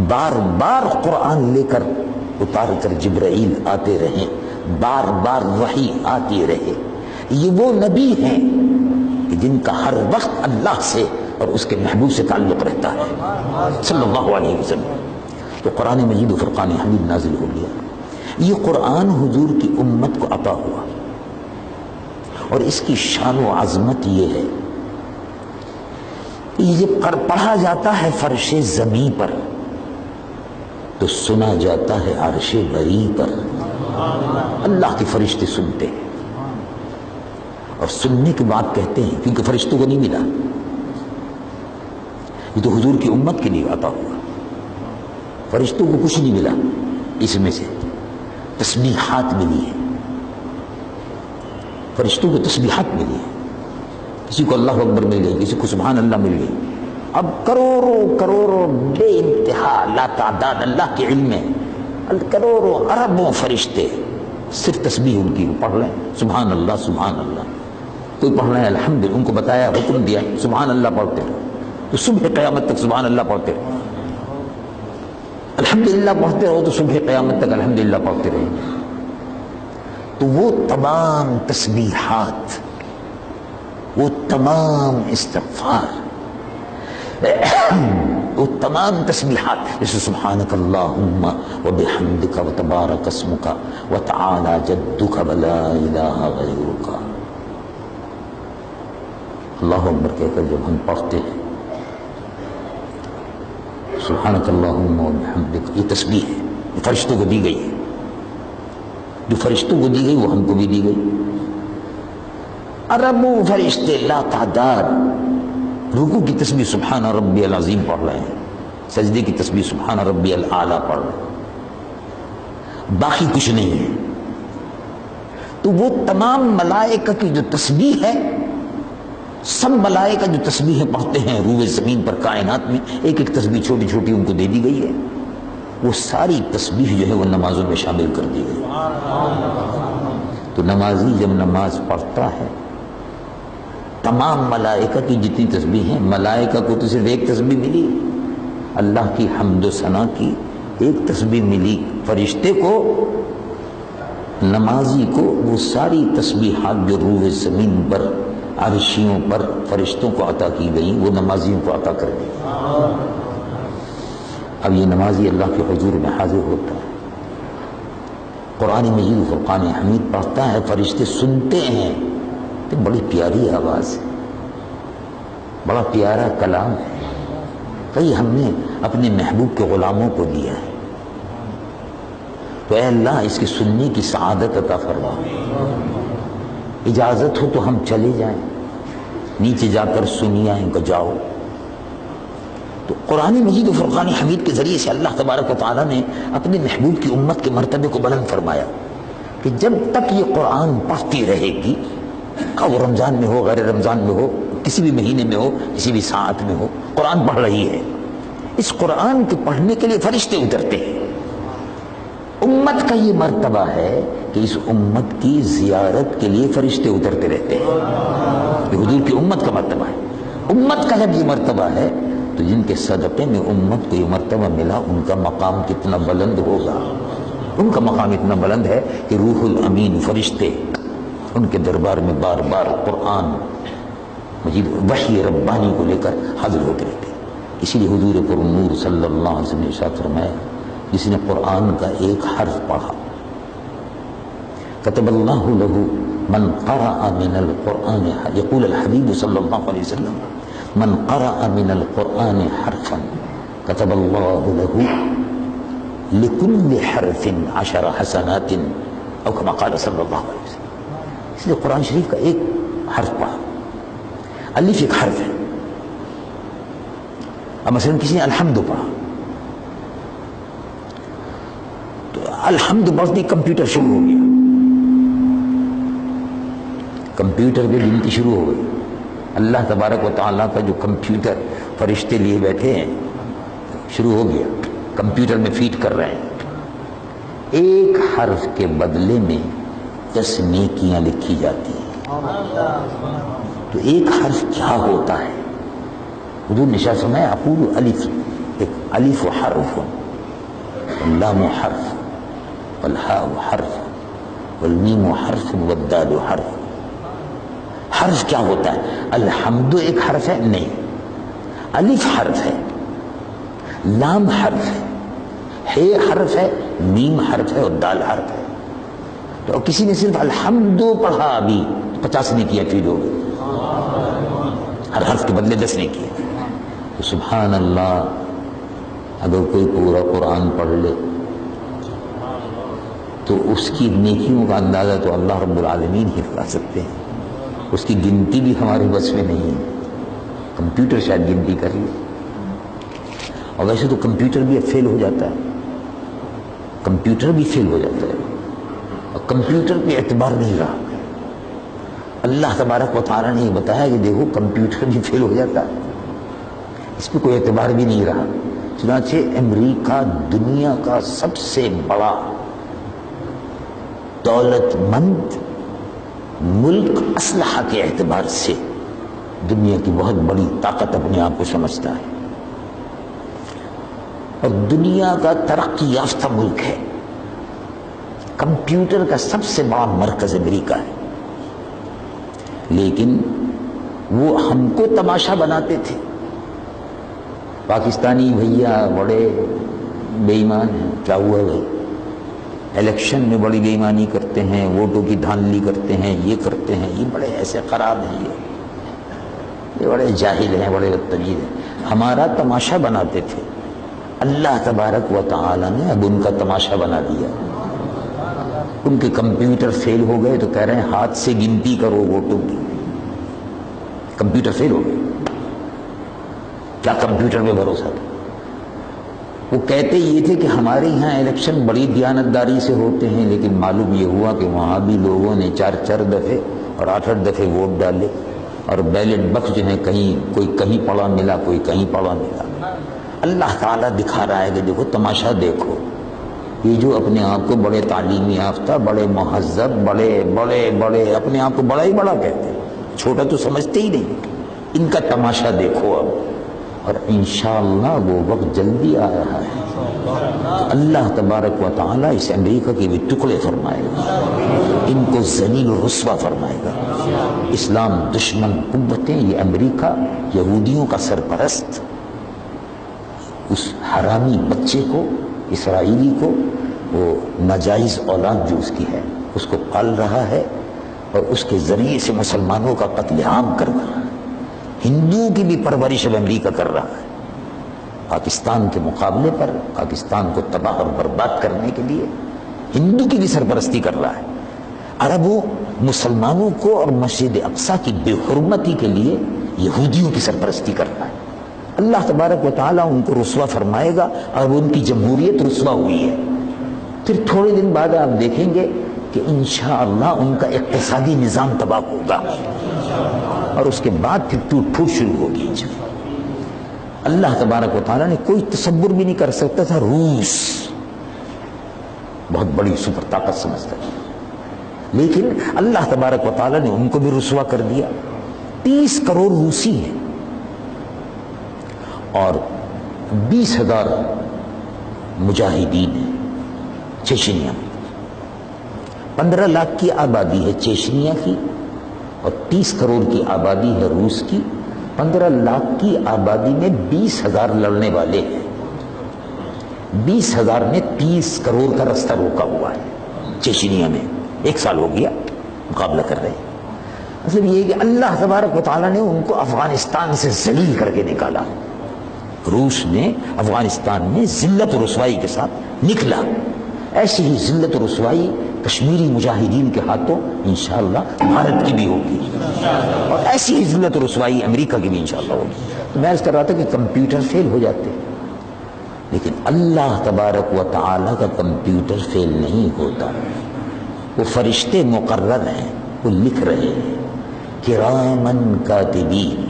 [SPEAKER 1] بار بار قرآن لے کر اتار کر جبرائیل آتے رہے, بار بار وحی آتی رہے. یہ وہ نبی ہیں کہ جن کا ہر وقت اللہ سے اور اس کے محبوب سے تعلق رہتا ہے صلی اللہ علیہ وسلم. تو قرآن مجید و فرقان حمید نازل ہو گیا. یہ قرآن حضور کی امت کو عطا ہوا, اور اس کی شان و عظمت یہ ہے کہ یہ پڑھا جاتا ہے فرش زمین پر تو سنا جاتا ہے عرش بری پر. اللہ کے فرشتے سنتے ہیں, اور سننے کے بعد کہتے ہیں, کیونکہ فرشتوں کو نہیں ملا, یہ تو حضور کی امت کے لیے عطا ہوا. فرشتوں کو کچھ نہیں ملا, اس میں سے تسبیحات ملی ہے. فرشتوں کو تسبیحات ملی ہے. کسی کو اللہ اکبر مل گئی, کسی کو سبحان اللہ مل گئی. اب کروڑوں کروڑوں بے انتہا لا تعداد اللہ کے علم میں کروڑوں اربوں فرشتے صرف تسبیح ان کی پڑھ لیں, سبحان اللہ سبحان اللہ. کوئی پڑھ رہے ہیں الحمدللہ, ان کو بتایا حکم دیا سبحان اللہ پڑھتے رہو, تو صبح قیامت تک سبحان اللہ پڑھتے رہو. الحمدللہ پڑھتے رہو تو صبح قیامت تک الحمدللہ پڑھتے رہو. تو وہ تمام تسبیحات, وہ تمام استغفار, وہ تمام تسبیحات جیسے سبحانک اللہم وبحمدک وتبارک اسمک وتعالی جدک ولا الہ غیرک, اللہ اکبر کہہ کر جب ہم پڑھتے ہیں سبحانک اللہم وبحمدک, یہ تسبیح ہے, یہ فرشتوں کو دی گئی ہے. جو فرشتوں کو دی گئی وہ ہم کو بھی دی گئی. اربوں فرشتے لا تعداد رکوع کی تسبیح سبحان ربی العظیم پڑھ رہے ہیں, سجدے کی تسبیح سبحان ربی الاعلیٰ پڑھ رہے ہیں, باقی کچھ نہیں ہے. تو وہ تمام ملائکہ کی جو تسبیح ہے, سب ملائکہ جو تسبیحیں پڑھتے ہیں روئے زمین پر کائنات میں, ایک ایک تسبیح چھوٹی چھوٹی ان کو دے دی گئی ہے. وہ ساری تسبیح جو ہے وہ نمازوں میں شامل کر دی گئی. تو نمازی جب نماز پڑھتا ہے, تمام ملائکہ کی جتنی تسبیح ہیں, ملائکہ کو تو صرف ایک تسبیح ملی, اللہ کی حمد و ثنا کی ایک تسبیح ملی. فرشتے کو, نمازی کو وہ ساری تسبیحات جو روئے زمین پر عرشیوں پر فرشتوں کو عطا کی گئیں وہ نمازیوں کو عطا کر دی. اب یہ نمازی اللہ کے حضور میں حاضر ہوتا ہے, قرآن مجید فرقان حمید پڑھتا ہے, فرشتے سنتے ہیں. تو بڑی پیاری آواز ہے, بڑا پیارا کلام ہے. کئی ہم نے اپنے محبوب کے غلاموں کو دیا ہے, تو اے اللہ اس کے سننے کی سعادت عطا فرما. اجازت ہو تو ہم چلے جائیں, نیچے جا کر سنی آئیں کہ جاؤ. تو قرآن مجید و فرقان حمید کے ذریعے سے اللہ تبارک و تعالیٰ نے اپنے محبوب کی امت کے مرتبے کو بلند فرمایا کہ جب تک یہ قرآن پڑھتی رہے گی, وہ رمضان میں ہو, غیر رمضان میں ہو, کسی بھی مہینے میں ہو, کسی بھی ساعت میں ہو, قرآن پڑھ رہی ہے. اس قرآن کے پڑھنے کے لیے فرشتے اترتے ہیں. امت کا یہ مرتبہ ہے کہ اس امت کی زیارت کے لیے فرشتے اترتے رہتے ہیں. یہ حضور کی امت کا مرتبہ ہے. امت کا جب یہ مرتبہ ہے تو جن کے صدقے میں امت کو یہ مرتبہ ملا, ان کا مقام کتنا بلند ہوگا. ان کا مقام اتنا بلند ہے کہ روح الامین فرشتے ان کے دربار میں بار بار قرآن مجید وحی ربانی کو لے کر حاضر ہوتے رہتے. اسی لیے حضور پر نور صلی اللہ علیہ وسلم نے ارشاد فرمایا, جس نے قرآن کا ایک حرف پڑھا, کتب اللہ لہ من قرأ من القرآن, یقول الحبیب صلی اللہ علیہ وسلم, من قرأ من القرآن حرفا کتب اللہ لہ لکل حرف 10 حسنات, او کما قال صلی اللہ علیہ وسلم. اس لیے قرآن شریف کا ایک حرف پڑھا, الف ایک حرف ہے. اب مثلا کسی نے الحمد پڑھا, تو الحمد پڑھتے کمپیوٹر شروع ہو گیا, کمپیوٹر پہ گنتی شروع ہو گئی. اللہ تبارک و تعالیٰ کا جو کمپیوٹر فرشتے لیے بیٹھے ہیں شروع ہو گیا, کمپیوٹر میں فیڈ کر رہے ہیں. ایک حرف کے بدلے میں 10 نیکیاں لکھی جاتی ہیں. تو تو ایک حرف کیا ہوتا ہے؟ حضور نے شاہ فرمایا اقول الف، ایک الف حرف، واللام حرف، والحاء حرف، والمیم حرف، والدال حرف۔ حرف کیا ہوتا ہے؟ الحمد ایک حرف ہے؟ نہیں، الف حرف ہے، لام حرف ہے، ہے حرف ہے، میم حرف ہے، اور دال حرف ہے۔ تو کسی نے صرف الحمد پڑھا ابھی 50 نے کیا فیل ہو گئے، ہر حرف کے بدلے 10 نے کیا۔ تو سبحان اللہ، اگر کوئی پورا قرآن پڑھ لے تو اس کی نیکیوں کا اندازہ تو اللہ رب العالمین ہی لگا سکتے ہیں، اس کی گنتی بھی ہمارے بس میں نہیں ہے۔ کمپیوٹر شاید گنتی کر لے، اور ویسے تو کمپیوٹر بھی اب فیل ہو جاتا ہے، کمپیوٹر بھی فیل ہو جاتا ہے، اور کمپیوٹر پہ اعتبار نہیں رہا۔ اللہ تبارک و تعالیٰ نے یہ بتایا کہ دیکھو کمپیوٹر بھی فیل ہو جاتا ہے، اس پہ کوئی اعتبار بھی نہیں رہا۔ چنانچہ امریکہ دنیا کا سب سے بڑا دولت مند ملک اسلحہ کے اعتبار سے دنیا کی بہت بڑی طاقت اپنے آپ کو سمجھتا ہے، اور دنیا کا ترقی یافتہ ملک ہے۔ کمپیوٹر کا سب سے بڑا مرکز امریکہ ہے، لیکن وہ ہم کو تماشا بناتے تھے۔ پاکستانی بھیا بڑے بے ایمان ہیں، کیا ہوا بھائی؟ الیکشن میں بڑی بے ایمانی کرتے ہیں، ووٹوں کی دھاندلی کرتے ہیں، یہ کرتے ہیں، یہ بڑے ایسے خراب ہیں، یہ بڑے جاہل ہیں، بڑے بدتمیز ہیں۔ ہمارا تماشا بناتے تھے، اللہ تبارک و تعالی نے اب ان کا تماشا بنا دیا۔ ان کے کمپیوٹر فیل ہو گئے تو کہہ رہے ہیں ہاتھ سے گنتی کرو ووٹوں کی۔ کمپیوٹر فیل ہو گئے، کیا کمپیوٹر پہ بھروسہ تھا؟ وہ کہتے یہ تھے کہ ہمارے یہاں الیکشن بڑی دیانتداری سے ہوتے ہیں، لیکن معلوم یہ ہوا کہ وہاں بھی لوگوں نے 4 دفعے اور 8 دفعے ووٹ ڈالے، اور بیلٹ بکس جو ہے کوئی کہیں پڑا ملا، کوئی کہیں پڑا ملا۔ اللہ تعالیٰ دکھا رہا ہے کہ دیکھو تماشا دیکھو، یہ جو اپنے آپ کو بڑے تعلیمی یافتہ، بڑے مہذب، بڑے بڑے بڑے اپنے آپ کو بڑا ہی بڑا کہتے ہیں، چھوٹا تو سمجھتے ہی نہیں، ان کا تماشا دیکھو اب، اور انشاءاللہ وہ وقت جلدی آ رہا ہے کہ اللہ تبارک و تعالیٰ اس امریکہ کے بھی ٹکڑے فرمائے گا، ان کو ذلیل و رسوا فرمائے گا۔ اسلام دشمن قوتیں، یہ امریکہ یہودیوں کا سرپرست اس حرامی بچے کو، اسرائیلی کو، وہ ناجائز اولاد جو اس کی ہے اس کو پال رہا ہے، اور اس کے ذریعے سے مسلمانوں کا قتل عام کر رہا ہے، ہندوؤں کی بھی پرورش اب امریکہ کر رہا ہے۔ پاکستان کے مقابلے پر پاکستان کو تباہ اور برباد کرنے کے لیے ہندو کی بھی سرپرستی کر رہا ہے۔ عربوں مسلمانوں کو اور مسجد اقصیٰ کی بے حرمتی کے لیے یہودیوں کی سرپرستی کر رہا ہے۔ اللہ تبارک و تعالیٰ ان کو رسوا فرمائے گا، اور ان کی جمہوریت رسوا ہوئی ہے۔ پھر تھوڑے دن بعد آپ دیکھیں گے کہ انشاءاللہ ان کا اقتصادی نظام تباہ ہوگا، اور اس کے بعد پھر ٹوٹ پھوٹ شروع ہوگی۔ اللہ تبارک و تعالیٰ نے کوئی تصور بھی نہیں کر سکتا تھا، روس بہت بڑی سپر طاقت سمجھتا تھا، لیکن اللہ تبارک و تعالیٰ نے ان کو بھی رسوا کر دیا۔ 30 کروڑ روسی ہیں، اور 20,000 مجاہدین ہیں چیچنیا میں۔ 15 لاکھ کی آبادی ہے چیچنیا کی، اور 30 کروڑ کی آبادی ہے روس کی۔ 15 لاکھ کی آبادی میں 20,000 لڑنے والے ہیں، 20,000 نے 30 کروڑ کا رستہ روکا ہوا ہے چیچنیا میں، 1 سال ہو گیا مقابلہ کر رہے ہیں۔ مطلب یہ کہ اللہ تبارک و تعالیٰ نے ان کو افغانستان سے ذلیل کر کے نکالا، روس نے افغانستان میں ذلت و رسوائی کے ساتھ نکلا۔ ایسی ہی ذلت و رسوائی کشمیری مجاہدین کے ہاتھوں انشاءاللہ بھارت کی بھی ہوگی، اور ایسی ہی ذلت و رسوائی امریکہ کی بھی انشاءاللہ ہوگی۔ تو میں عرض کر رہا تھا کہ کمپیوٹر فیل ہو جاتے، لیکن اللہ تبارک و تعالیٰ کا کمپیوٹر فیل نہیں ہوتا۔ وہ فرشتے مقرر ہیں، وہ لکھ رہے ہیں، کرامن کاتبین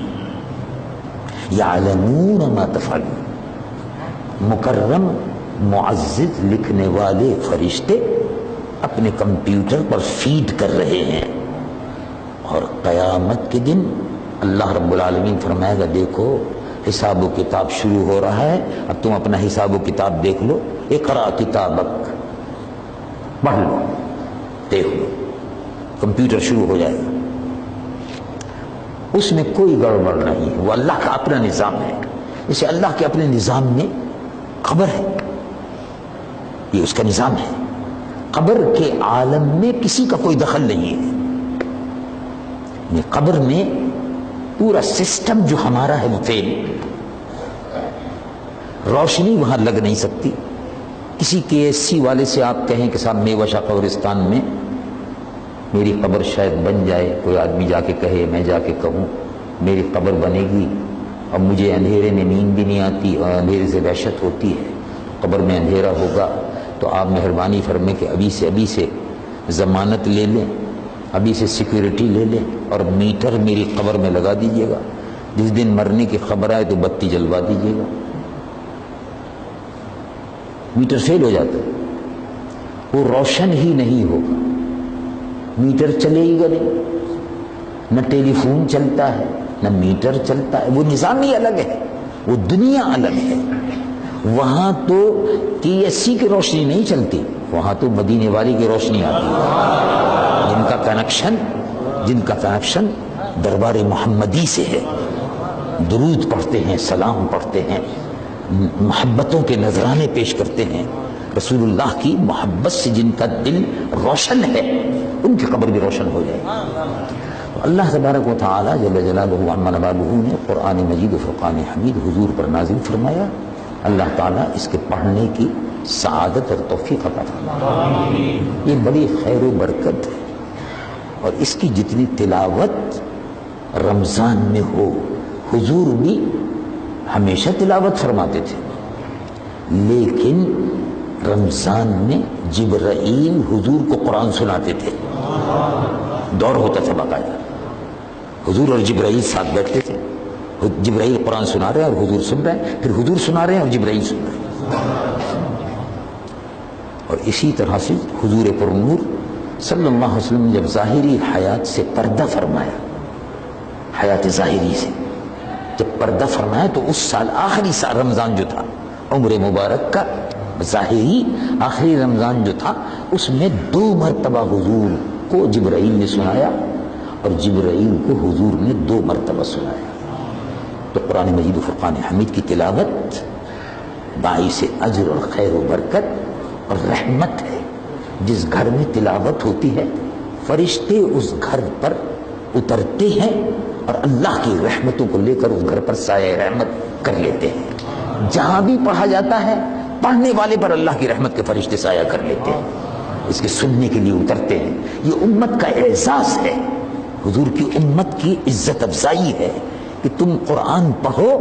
[SPEAKER 1] یعلمون ما تفعلون، مکرم معزز لکھنے والے فرشتے اپنے کمپیوٹر پر فیڈ کر رہے ہیں، اور قیامت کے دن اللہ رب العالمین فرمائے گا دیکھو حساب و کتاب شروع ہو رہا ہے، اب تم اپنا حساب و کتاب دیکھ لو، اقرا کتابک، پڑھ لو، دیکھ لو، کمپیوٹر شروع ہو جائے گا، اس میں کوئی گڑبڑ نہیں ہے، وہ اللہ کا اپنا نظام ہے۔ جیسے اللہ کے اپنے نظام میں قبر ہے، یہ اس کا نظام ہے، قبر کے عالم میں کسی کا کوئی دخل نہیں ہے، یہ قبر میں پورا سسٹم جو ہمارا ہے وہ فیل، روشنی وہاں لگ نہیں سکتی۔ کسی کے KSC والے سے آپ کہیں کہ صاحب میوشا قبرستان میں میری قبر شاید بن جائے، کوئی آدمی جا کے کہے، میں جا کے کہوں میری قبر بنے گی، اب مجھے اندھیرے میں نیند بھی نہیں آتی اور اندھیرے سے وحشت ہوتی ہے، قبر میں اندھیرا ہوگا، تو آپ مہربانی فرمائیں کہ ابھی سے ضمانت لے لیں، ابھی سے سیکیورٹی لے لیں اور میٹر میری قبر میں لگا دیجیے گا، جس دن مرنے کی خبر آئے تو بتی جلوا دیجیے گا۔ میٹر فیل ہو جاتا ہے، وہ روشن ہی نہیں ہوگا، میٹر چلے گا نہیں، نہ ٹیلی فون چلتا ہے نہ میٹر چلتا ہے، وہ نظام ہی الگ ہے، وہ دنیا الگ ہے۔ وہاں تو KSC کی روشنی نہیں چلتی، وہاں تو مدینے والی کی روشنی آتی ہے، جن کا کنیکشن دربار محمدی سے ہے، درود پڑھتے ہیں، سلام پڑھتے ہیں، محبتوں کے نذرانے پیش کرتے ہیں، رسول اللہ کی محبت سے جن کا دل روشن ہے ان کی قبر بھی روشن ہو جائے۔ تو اللہ تبارک و تعالی جل جلالہ عما نوالہ نے قرآن مجید و فرقان حمید حضور پر نازل فرمایا، اللہ تعالیٰ اس کے پڑھنے کی سعادت اور توفیق عطا فرمائے۔ یہ بڑی خیر و برکت ہے، اور اس کی جتنی تلاوت رمضان میں ہو، حضور بھی ہمیشہ تلاوت فرماتے تھے، لیکن رمضان میں جبرائیل حضور کو قرآن سناتے تھے، دور ہوتا تھا باقاعدہ، حضور اور جبرائیل ساتھ بیٹھتے تھے، جبرائیل قرآن سنا رہے ہیں اور حضور سن رہے ہیں، پھر حضور سنا رہے ہیں اور جبرائیل سن رہے ہیں۔ اور اسی طرح سے حضور پر نور صلی اللہ علیہ وسلم جب ظاہری حیات سے پردہ فرمایا، حیات ظاہری سے جب پردہ فرمایا، تو اس سال آخری سال رمضان جو تھا عمر مبارک کا ظاہری آخری رمضان جو تھا، اس میں 2 مرتبہ حضور کو جبرائیل نے سنایا اور جبرائیل کو حضور نے 2 مرتبہ سنایا۔ تو قرآن مجید و فرقان حمید کی تلاوت باعث اجر اور خیر و برکت اور رحمت ہے۔ جس گھر میں تلاوت ہوتی ہے فرشتے اس گھر پر اترتے ہیں اور اللہ کی رحمتوں کو لے کر اس گھر پر سایہ رحمت کر لیتے ہیں۔ جہاں بھی پڑھا جاتا ہے پڑھنے والے پر اللہ کی رحمت کے فرشتے سایہ کر لیتے ہیں، اس کے سننے کے لیے اترتے ہیں۔ یہ امت کا اعزاز ہے، حضور کی امت کی عزت افزائی ہے کہ تم قرآن پڑھو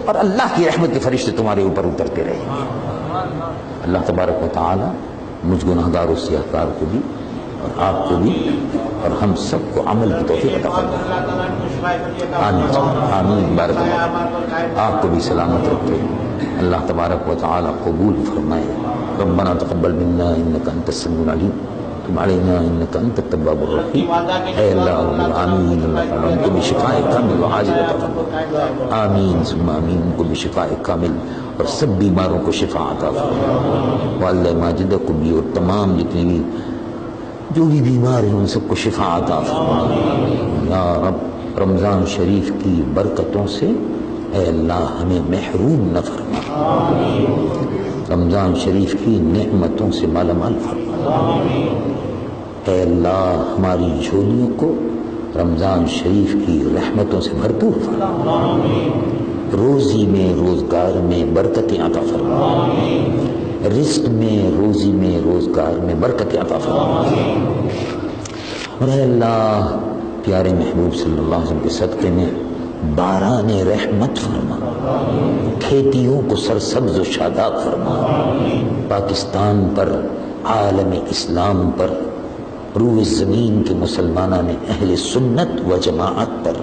[SPEAKER 1] اور اللہ کی رحمت کے فرشتے تمہارے اوپر اترتے رہیں گے۔ اللہ تبارک و تعالی مجھ گناہگار و سیاہکار کو بھی اور آپ کو بھی اور ہم سب کو عمل کی توفیق عطا فرمائے۔ آمین آمین، بارک اللہ، آپ کو بھی سلامت رکھے، اللہ تبارک و تعالی قبول فرمائے۔ ربنا تقبل منا انک انت السمیع العلیم، تب علینا انک انت التواب الرحیم۔ اے اللہ رب العالمین، اللہ تعالیٰ ان کو بھی شفاء کامل و عاجل عطا فرمائے، آمین ثم آمین، ان کو بھی شفاء کامل اور سب بیماروں کو شفاء عطا فرمائے۔ والدہ ماجدہ کو بھی اور تمام جتنے بھی جو بھی بیمار ہیں ان سب کو شفاء عطا فرمائے۔ یا رب رمضان شریف کی برکتوں سے اے اللہ ہمیں محروم نہ فرما، رمضان شریف کی نعمتوں سے مالا مال فرما۔ اے اللہ ہماری جھولیوں کو رمضان شریف کی رحمتوں سے بھرپور فرما، روزی میں روزگار میں برکتیں عطا فرما، رزق میں روزی میں روزگار میں برکتیں عطا فرما۔ اور اے اللہ پیارے محبوب صلی اللہ علیہ وسلم کے صدقے میں باران رحمت فرما، کھیتیوں کو سرسبز و شاداب فرما، پاکستان پر عالم اسلام پر روئے زمین کے مسلمانوں نے اہل سنت و جماعت پر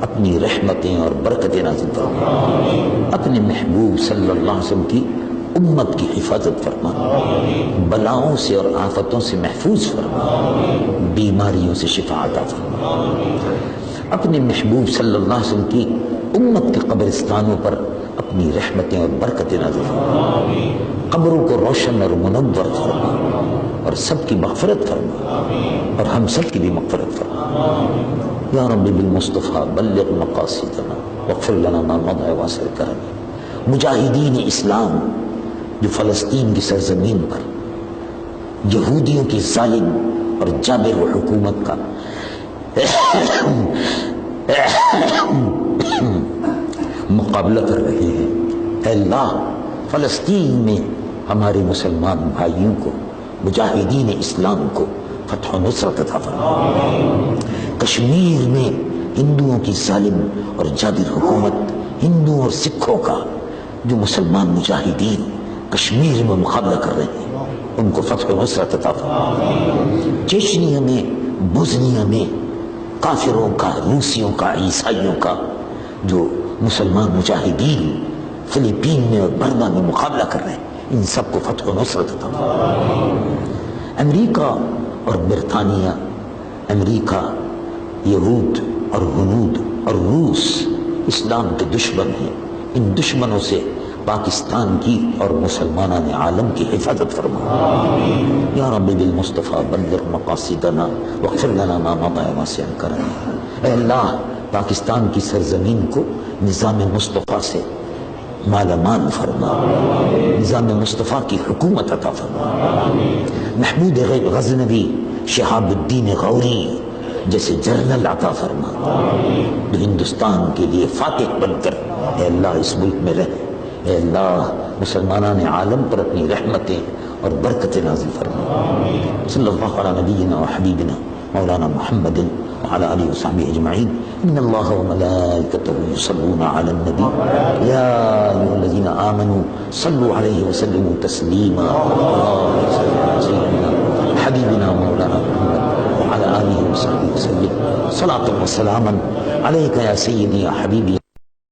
[SPEAKER 1] اپنی رحمتیں اور برکتیں نازل فرما، اپنے محبوب صلی اللہ علیہ وسلم کی امت کی حفاظت فرما، بلاؤں سے اور آفتوں سے محفوظ فرما، بیماریوں سے شفا عطا فرما۔ اپنے محبوب صلی اللہ علیہ وسلم کی امت کے قبرستانوں پر اپنی رحمتیں اور برکتیں نازل فرما، قبروں کو روشن اور منور فرما، اور سب کی مغفرت فرما، اور ہم سب کی بھی مغفرت فرما۔ یا رب بالمصطفیٰ بلغ مقاصدنا واغفر لنا ما مضى واسع کرم۔ مجاہدین اسلام جو فلسطین کی سرزمین پر یہودیوں کی ظالم اور جابر حکومت کا مقابلہ کر رہے ہیں، اے اللہ فلسطین میں ہمارے مسلمان بھائیوں کو، مجاہدین اسلام کو فتح و نصرت عطا فرما۔ کشمیر میں ہندوؤں کی ظالم اور جابر حکومت، ہندوؤں اور سکھوں کا جو مسلمان مجاہدین کشمیر میں مقابلہ کر رہے ہیں، ان کو فتح و نصرت عطا فرما۔ چیچنیا میں، بوسنیا میں کافروں کا، روسیوں کا، عیسائیوں کا جو مسلمان مجاہدین فلپین میں اور برما میں مقابلہ کر رہے ہیں، ان سب کو فتح و نصرت عطا فرما۔ امریکہ اور برطانیہ، امریکہ، یہود اور ہنود اور روس اسلام کے دشمن ہیں، ان دشمنوں سے پاکستان کی اور مسلمانان عالم کی حفاظت فرما۔ یا رب بالمصطفیٰ بلغ مقاصدنا واغفر لنا ما مضى واسع کرم۔ اے اللہ پاکستان کی سرزمین کو نظام مصطفیٰ سے مالا مال فرما، نظام مصطفیٰ کی حکومت عطا فرما۔ محمود غزنوی، شہاب الدین غوری جیسے جرنل عطا فرما، جو ہندوستان کے لیے فاتح بن کر اے اللہ اس ملک میں رہے۔ اے اللہ مسلمانان عالم پر اپنی رحمتیں اور برکتیں نازل فرما۔ صلی اللہ علی نبینا و حبیبنا مولانا محمد وعلى آله وصحبه أجمعين۔ إن الله وملائكته يصلون على النبي يا أيها الذين آمنوا صلوا عليه وسلموا تسليما۔ اللهم صل على سيدنا حبيبنا مولانا محمد وعلى آله وصحبه وسلم صلاة وسلاما عليك يا سيدي يا حبيبي